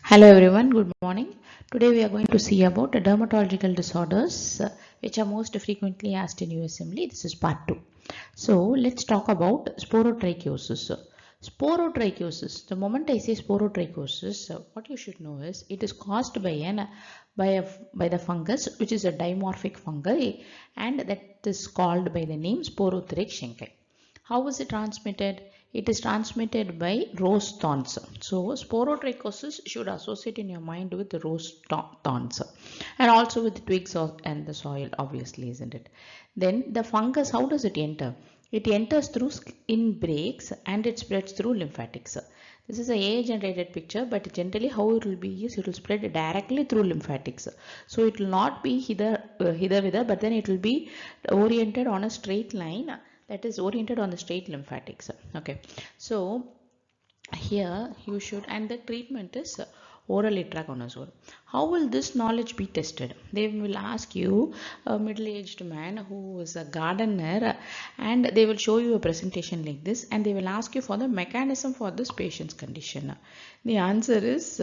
Hello everyone, good morning. Today we are going to see about the dermatological disorders which are most frequently asked in USMLE. This is part 2. So let's talk about sporotrichosis. Sporotrichosis, the moment I say sporotrichosis, what you should know is it is caused by the fungus, which is a dimorphic fungi, and that is called by the name Sporothrix. How is it transmitted? It is transmitted by rose thorns. So sporotrichosis should associate in your mind with the rose thorns and also with the twigs and the soil, obviously, isn't it? Then the fungus, how does it enter? It enters through skin breaks and it spreads through lymphatics. This is a AI-generated picture, but generally how it will be is it will spread directly through lymphatics. So it will not be hither, but then it will be oriented on a straight line, that is oriented on the straight lymphatics. Okay, so here you should, and the treatment is oral itraconazole. How will this knowledge be tested? They will ask you, a middle-aged man who is a gardener, and they will show you a presentation like this, and they will ask you for the mechanism for this patient's condition. The answer is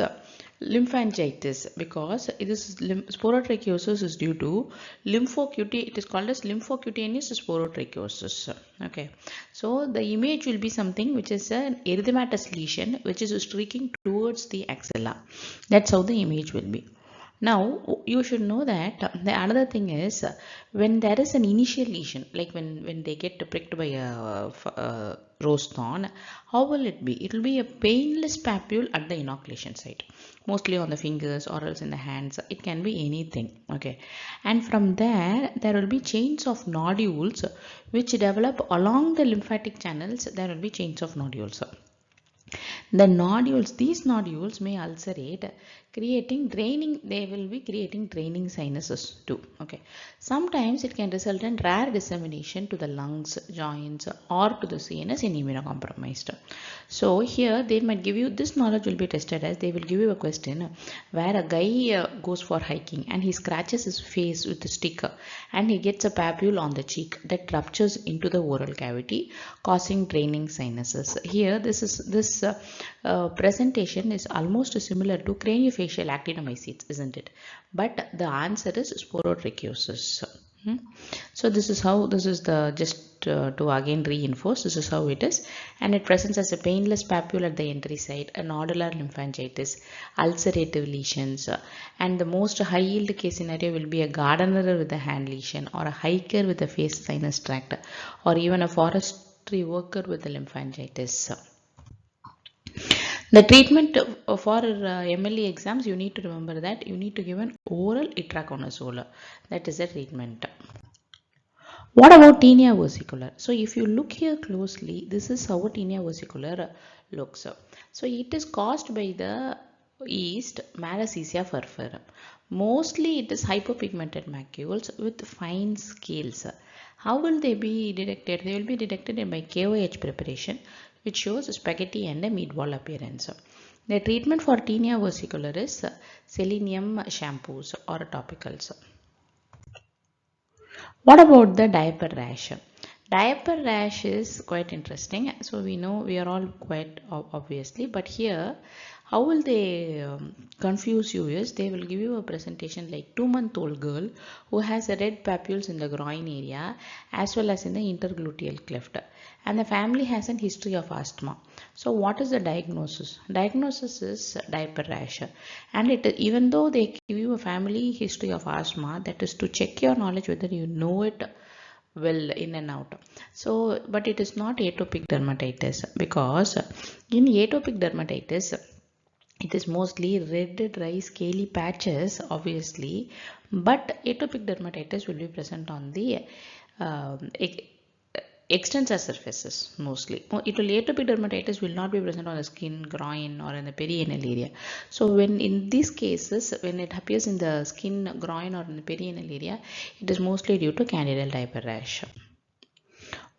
lymphangitis, because it is sporotrichosis is due to it is called as lymphocutaneous sporotrichosis. Okay, so the image will be something which is an erythematous lesion which is streaking towards the axilla. That's how the image will be. Now you should know that the another thing is when there is an initial lesion, like when they get pricked by a rose thorn, how will it be? It will be a painless papule at the inoculation site, mostly on the fingers or else in the hands. It can be anything. Okay, and from there will be chains of nodules which develop along the lymphatic channels. There will be chains of nodules. These nodules may ulcerate, they will be creating draining sinuses too. Okay. Sometimes it can result in rare dissemination to the lungs, joints, or to the CNS in immunocompromised. So here they might give you, this knowledge will be tested as they will give you a question where a guy goes for hiking and he scratches his face with a stick and he gets a papule on the cheek that ruptures into the oral cavity, causing draining sinuses. Here this presentation is almost similar to craniofacial actinomycetes, isn't it? But the answer is sporotrichosis. So this is the just to again reinforce, this is how it is, and it presents as a painless papule at the entry site, a nodular lymphangitis, ulcerative lesions, and the most high yield case scenario will be a gardener with a hand lesion, or a hiker with a face sinus tract, or even a forestry worker with a lymphangitis. The treatment for MLE exams, you need to remember that you need to give an oral itraconazole. That is the treatment. What about tinea versicolor? So if you look here closely, this is how tinea versicolor looks. So it is caused by the yeast Malassezia furfur. Mostly it is hypopigmented macules with fine scales. How will they be detected? They will be detected by KOH preparation, which shows spaghetti and a meatball appearance. The treatment for tinea versicolor is selenium shampoos or topicals. What about the diaper rash? Diaper rash is quite interesting. So we know, we are all quite obviously, but here how will they confuse you is they will give you a presentation like 2-month-old girl who has a red papules in the groin area as well as in the intergluteal cleft, and the family has a history of asthma. So what is the diagnosis? Diagnosis is diaper rash, and even though they give you a family history of asthma, that is to check your knowledge whether you know it well in and out. So but it is not atopic dermatitis, because in atopic dermatitis it is mostly red, dry, scaly patches, obviously, but atopic dermatitis will be present on the extensor surfaces mostly. Atopic dermatitis will not be present on the skin, groin, or in the perianal area. So when in these cases, when it appears in the skin, groin, or in the perianal area, it is mostly due to candidal diaper rash.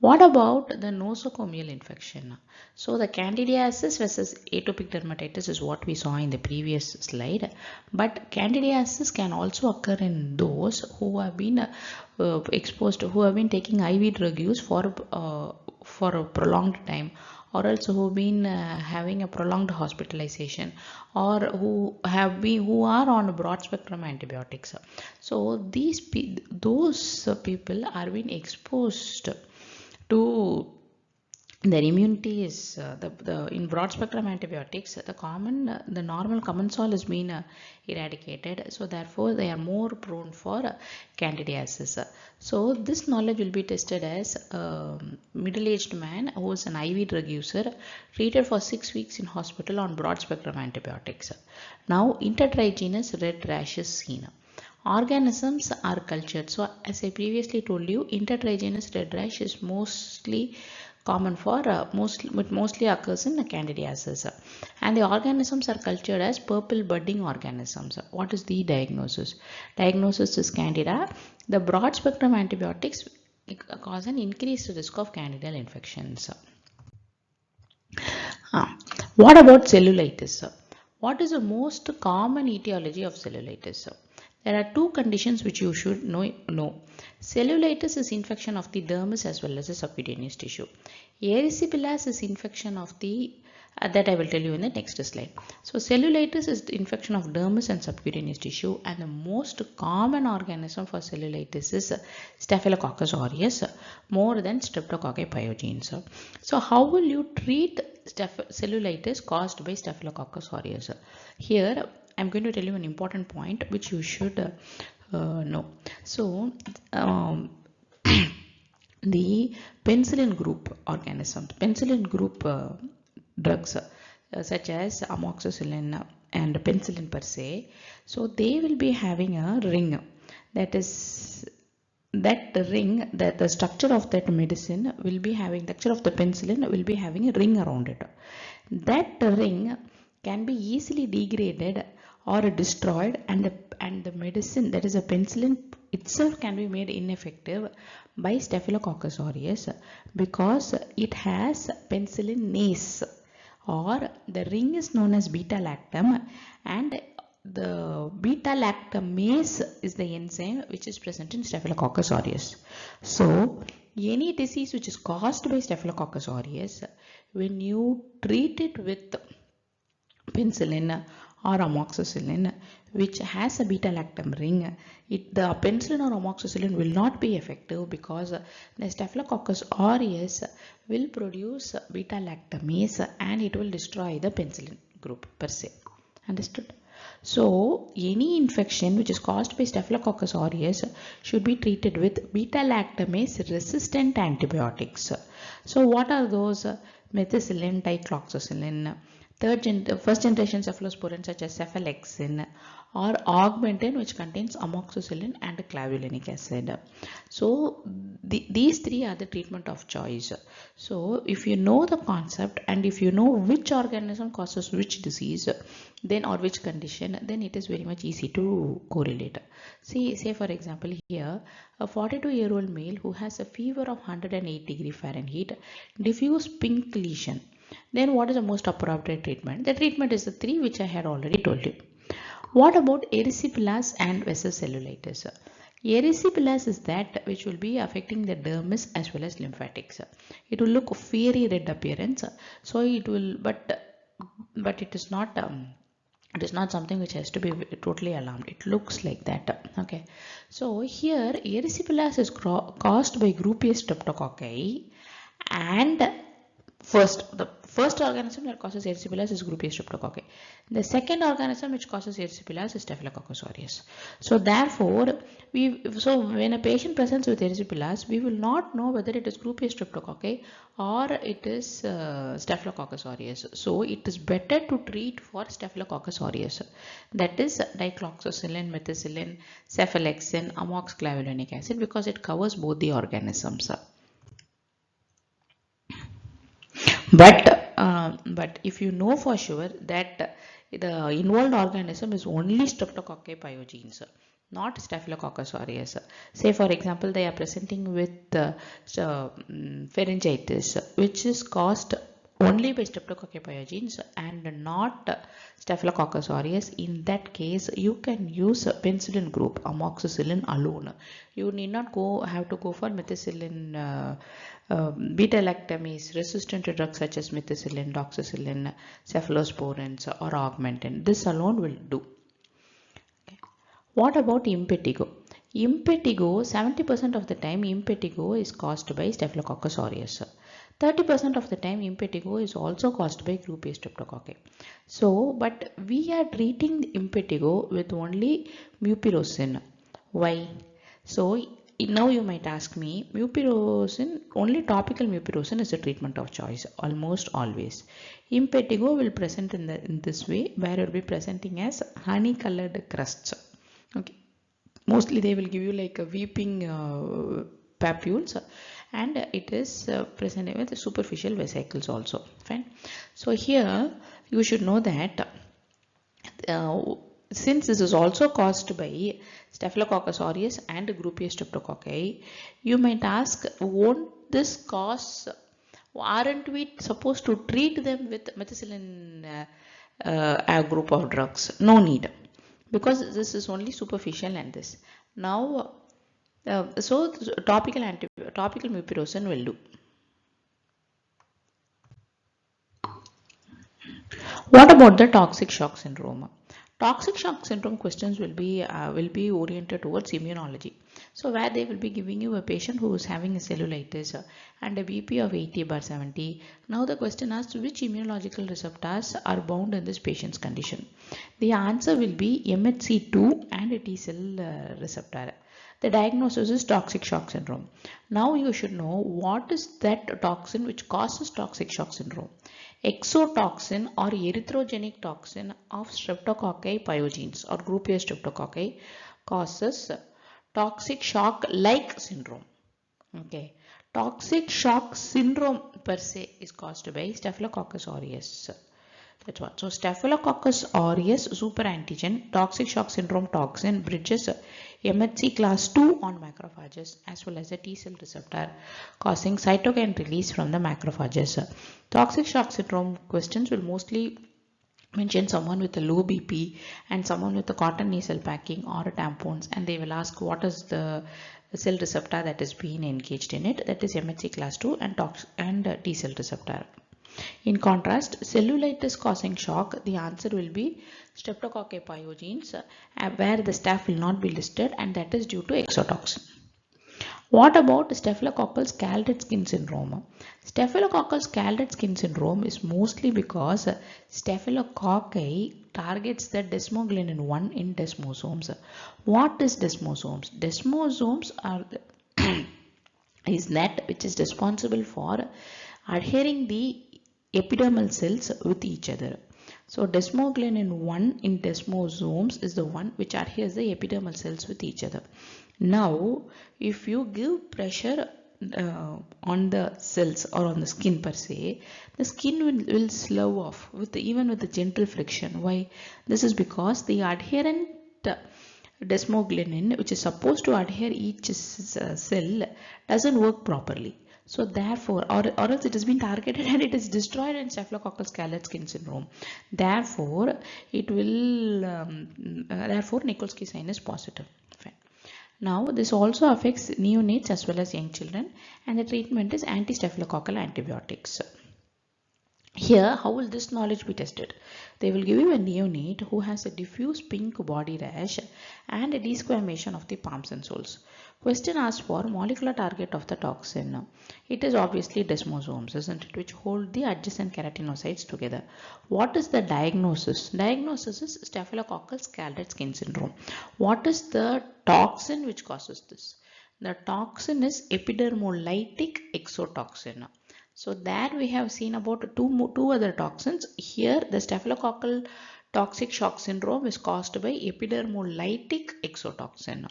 What about the nosocomial infection? So the candidiasis versus atopic dermatitis is what we saw in the previous slide, but candidiasis can also occur in those who have been exposed, who have been taking IV drug use for a prolonged time, or also who been having a prolonged hospitalization, or who are on broad spectrum antibiotics. So those people are being exposed to their immunity is the in broad spectrum antibiotics, the normal commensal is being eradicated, so therefore they are more prone for candidiasis. So this knowledge will be tested as a middle-aged man who is an IV drug user treated for 6 weeks in hospital on broad spectrum antibiotics. Now intertriginous red rash is seen. Organisms are cultured. So as I previously told you, intertriginous red rash is mostly common for mostly occurs in candidiasis, and the organisms are cultured as purple budding organisms. What is the diagnosis? Diagnosis is candida. The broad spectrum antibiotics cause an increased risk of candidal infections. What about cellulitis? What is the most common etiology of cellulitis? There are two conditions which you should know. Cellulitis is infection of the dermis as well as the subcutaneous tissue. Erysipelas is infection of the that I will tell you in the next slide. So cellulitis is the infection of dermis and subcutaneous tissue, and the most common organism for cellulitis is Staphylococcus aureus more than Streptococci pyogenes. So how will you treat cellulitis caused by Staphylococcus aureus? Here I am going to tell you an important point which you should know. So the penicillin group organisms, penicillin group drugs such as amoxicillin and penicillin per se, so they will be having a ring, that the structure of that medicine will be having, the structure of the penicillin will be having a ring around it. That ring can be easily degraded or destroyed, and the medicine, that is a penicillin itself, can be made ineffective by Staphylococcus aureus because it has penicillinase, or the ring is known as beta lactam, and the beta lactamase is the enzyme which is present in Staphylococcus aureus. So any disease which is caused by Staphylococcus aureus, when you treat it with penicillin or amoxicillin which has a beta lactam ring, the penicillin or amoxicillin will not be effective because the Staphylococcus aureus will produce beta lactamase and it will destroy the penicillin group per se. Understood? So any infection which is caused by Staphylococcus aureus should be treated with beta lactamase resistant antibiotics. So what are those? Methicillin, dicloxacillin, first generation cephalosporin such as cephalexin, or augmentin which contains amoxicillin and clavulanic acid. So these three are the treatment of choice. So if you know the concept and if you know which organism causes which disease, then or which condition, then it is very much easy to correlate. See, say for example here, a 42-year-old male who has a fever of 108 degree Fahrenheit, diffuse pink lesion. Then what is the most appropriate treatment? The treatment is the three which I had already told you. What about erysipelas and vesicellulitis? Erysipelas is that which will be affecting the dermis as well as lymphatics. It will look fiery red appearance. So it will, but it is not. It is not something which has to be totally alarmed. It looks like that. Okay. So here erysipelas is caused by group A streptococci, and the first organism that causes erysipelas is group A streptococci. The second organism which causes erysipelas is Staphylococcus aureus. So therefore, when a patient presents with erysipelas, we will not know whether it is group A streptococci or it is Staphylococcus aureus. So it is better to treat for Staphylococcus aureus. That is dicloxacillin, methicillin, cephalexin, amoxiclavulanic acid, because it covers both the organisms. But if you know for sure that the involved organism is only Streptococci pyogenes, not Staphylococcus aureus. Say for example, they are presenting with pharyngitis, which is caused only by Streptococcus pyogenes and not Staphylococcus aureus. In that case, you can use penicillin group, amoxicillin alone. You need not have to go for methicillin, beta-lactamase resistant to drugs such as methicillin, doxycycline, cephalosporins, or augmentin. This alone will do. Okay. What about impetigo? Impetigo, 70% of the time impetigo is caused by Staphylococcus aureus. 30% of the time impetigo is also caused by group A streptococci. So, but we are treating the impetigo with only mupirocin. Why? So, now you might ask me, mupirocin, only topical mupirocin is the treatment of choice almost always. Impetigo will present in this way, where it will be presenting as honey colored crusts. Okay. Mostly they will give you like a weeping papules, and it is present with superficial vesicles also. Fine. So here you should know that since this is also caused by Staphylococcus aureus and group A streptococci, you might ask, won't this cause, aren't we supposed to treat them with methicillin group of drugs? No need, because this is only superficial and this. Now, so topical mupirocin will do. What about the toxic shock syndrome? Toxic shock syndrome questions will be oriented towards immunology. So where they will be giving you a patient who is having a cellulitis and a BP of 80/70. Now the question asks, which immunological receptors are bound in this patient's condition? The answer will be MHC2 and a T cell receptor. The diagnosis is toxic shock syndrome. Now you should know what is that toxin which causes toxic shock syndrome. Exotoxin or erythrogenic toxin of Streptococci pyogenes or group A streptococci causes toxic shock like syndrome. Okay. Toxic shock syndrome per se is caused by Staphylococcus aureus. That's what. So Staphylococcus aureus superantigen toxic shock syndrome toxin bridges MHC class 2 on macrophages as well as a T cell receptor, causing cytokine release from the macrophages. Toxic shock syndrome questions will mostly mention someone with a low BP and someone with a cotton nasal packing or tampons, and they will ask what is the cell receptor that is being engaged in it. That is MHC class 2 and T cell receptor. In contrast, cellulitis causing shock, the answer will be Streptococci pyogenes, where the staph will not be listed, and that is due to exotoxin. What about staphylococcal scalded skin syndrome? Staphylococcal scalded skin syndrome is mostly because staphylococci targets the desmoglein 1 in desmosomes. What is desmosomes? Desmosomes are is that which is responsible for adhering the epidermal cells with each other. So desmoglein 1 in desmosomes is the one which adheres the epidermal cells with each other. Now, if you give pressure on the cells or on the skin per se, the skin will slow off even with the gentle friction. Why? This is because the adherent desmoglein, which is supposed to adhere each cell, doesn't work properly. So therefore, or else it has been targeted and it is destroyed in staphylococcal scalded skin syndrome. Therefore, it will, therefore Nikolsky sign is positive. Fine. Now, this also affects neonates as well as young children, and the treatment is anti-staphylococcal antibiotics. Here, how will this knowledge be tested? They will give you a neonate who has a diffuse pink body rash and a desquamation of the palms and soles. Question asks for molecular target of the toxin. It is obviously desmosomes, isn't it, which hold the adjacent keratinocytes together. What is the diagnosis? Diagnosis is staphylococcal scalded skin syndrome. What is the toxin which causes this? The toxin is epidermolytic exotoxin. So there we have seen about two other toxins. Here the staphylococcal toxic shock syndrome is caused by epidermolytic exotoxin.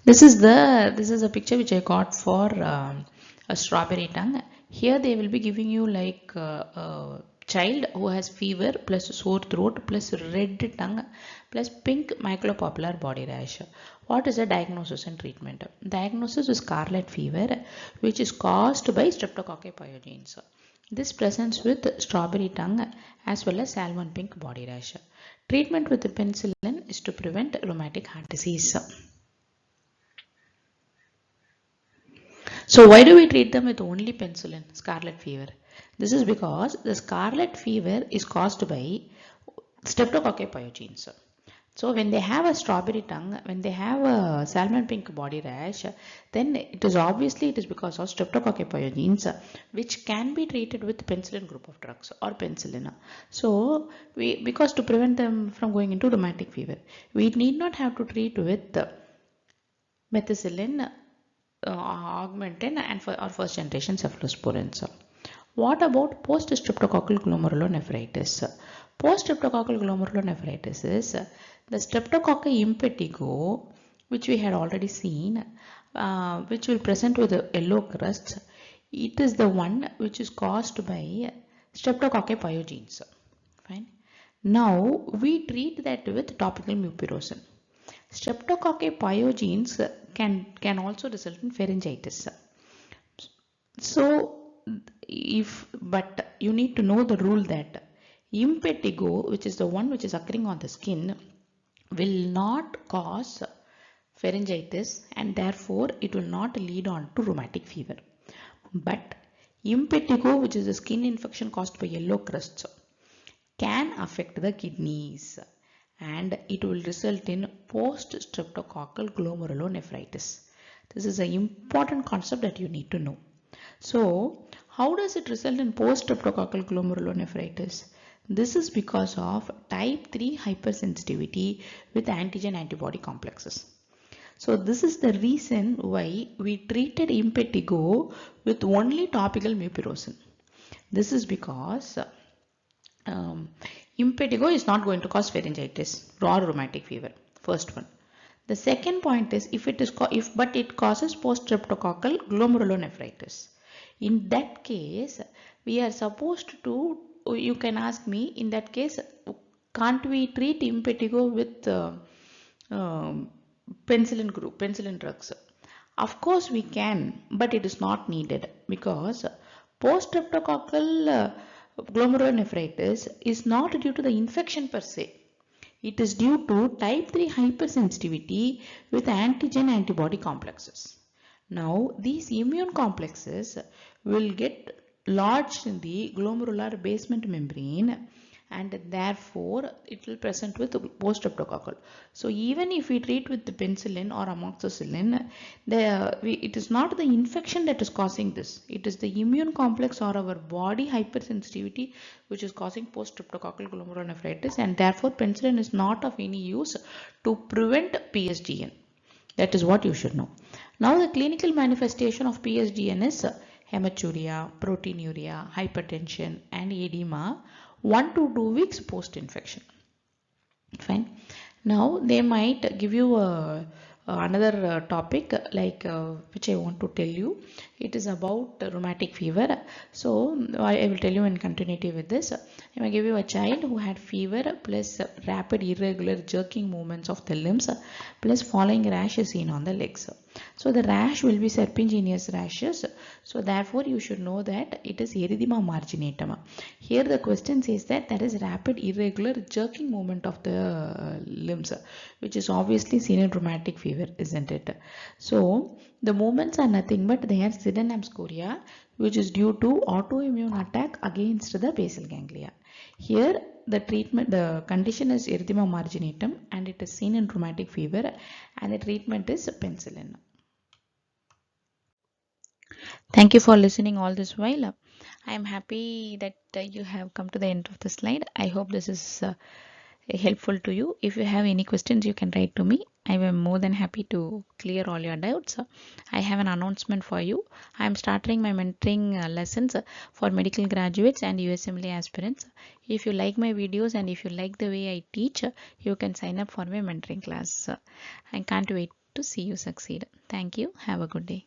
This is a picture which I got for a strawberry tongue. Here they will be giving you like child who has fever plus sore throat plus red tongue plus pink mycopapillary body rash. What is the diagnosis and treatment? Diagnosis is scarlet fever, which is caused by streptococci pyogenes. This presents with strawberry tongue as well as salmon pink body rash. Treatment with the penicillin is to prevent rheumatic heart disease. So why do we treat them with only penicillin, scarlet fever? This is because the scarlet fever is caused by streptococci pyogenes. So when they have a strawberry tongue, when they have a salmon pink body rash, then it is because of streptococci pyogenes, which can be treated with penicillin group of drugs or penicillin. So because to prevent them from going into rheumatic fever, we need not have to treat with methicillin, augmentin and or first generation cephalosporins. What about post-streptococcal glomerulonephritis? Post-streptococcal glomerulonephritis is the streptococci impetigo, which we had already seen, which will present with a yellow crust. It is the one which is caused by streptococci pyogenes. Fine. Now we treat that with topical mupirocin. Streptococci pyogenes can also result in pharyngitis. So but you need to know the rule that impetigo, which is the one which is occurring on the skin, will not cause pharyngitis and therefore it will not lead on to rheumatic fever. But impetigo, which is a skin infection caused by yellow crusts, can affect the kidneys and it will result in post-streptococcal glomerulonephritis. This is an important concept that you need to know. So, how does it result in post-streptococcal glomerulonephritis? This is because of type 3 hypersensitivity with antigen-antibody complexes. So, this is the reason why we treated impetigo with only topical mupirocin. This is because impetigo is not going to cause pharyngitis or rheumatic fever. First one. The second point is but it causes post-streptococcal glomerulonephritis. In that case, we are supposed to, you can ask me, in that case, can't we treat impetigo with penicillin drugs? Of course we can, but it is not needed because post-streptococcal glomerulonephritis is not due to the infection per se. It is due to type 3 hypersensitivity with antigen-antibody complexes. Now, these immune complexes will get lodged in the glomerular basement membrane and therefore it will present with post-streptococcal. So, even if we treat with the penicillin or amoxicillin, it is not the infection that is causing this. It is the immune complex or our body hypersensitivity which is causing post-streptococcal glomerulonephritis, and therefore penicillin is not of any use to prevent PSGN. That is what you should know. Now the clinical manifestation of PSGN is hematuria, proteinuria, hypertension and edema 1 to 2 weeks post-infection. Fine. Now they might give you another topic which I want to tell you. It is about rheumatic fever. So I will tell you in continuity with this. I may give you a child who had fever plus rapid irregular jerking movements of the limbs plus falling rash is seen on the legs. So the rash will be serpiginous rashes. So therefore you should know that it is erythema marginatum. Here the question says that there is rapid irregular jerking movement of the limbs, which is obviously seen in rheumatic fever, isn't it? So the movements are nothing but they are sydenhamscoria, which is due to autoimmune attack against the basal ganglia. Here the condition is erythema marginatum and it is seen in rheumatic fever and the treatment is penicillin. Thank you for listening all this while. I am happy that you have come to the end of the slide. I hope this is helpful to you. If you have any questions, you can write to me. I am more than happy to clear all your doubts. I have an announcement for you. I am starting my mentoring lessons for medical graduates and USMLE aspirants. If you like my videos and if you like the way I teach, you can sign up for my mentoring class. I can't wait to see you succeed. Thank you. Have a good day.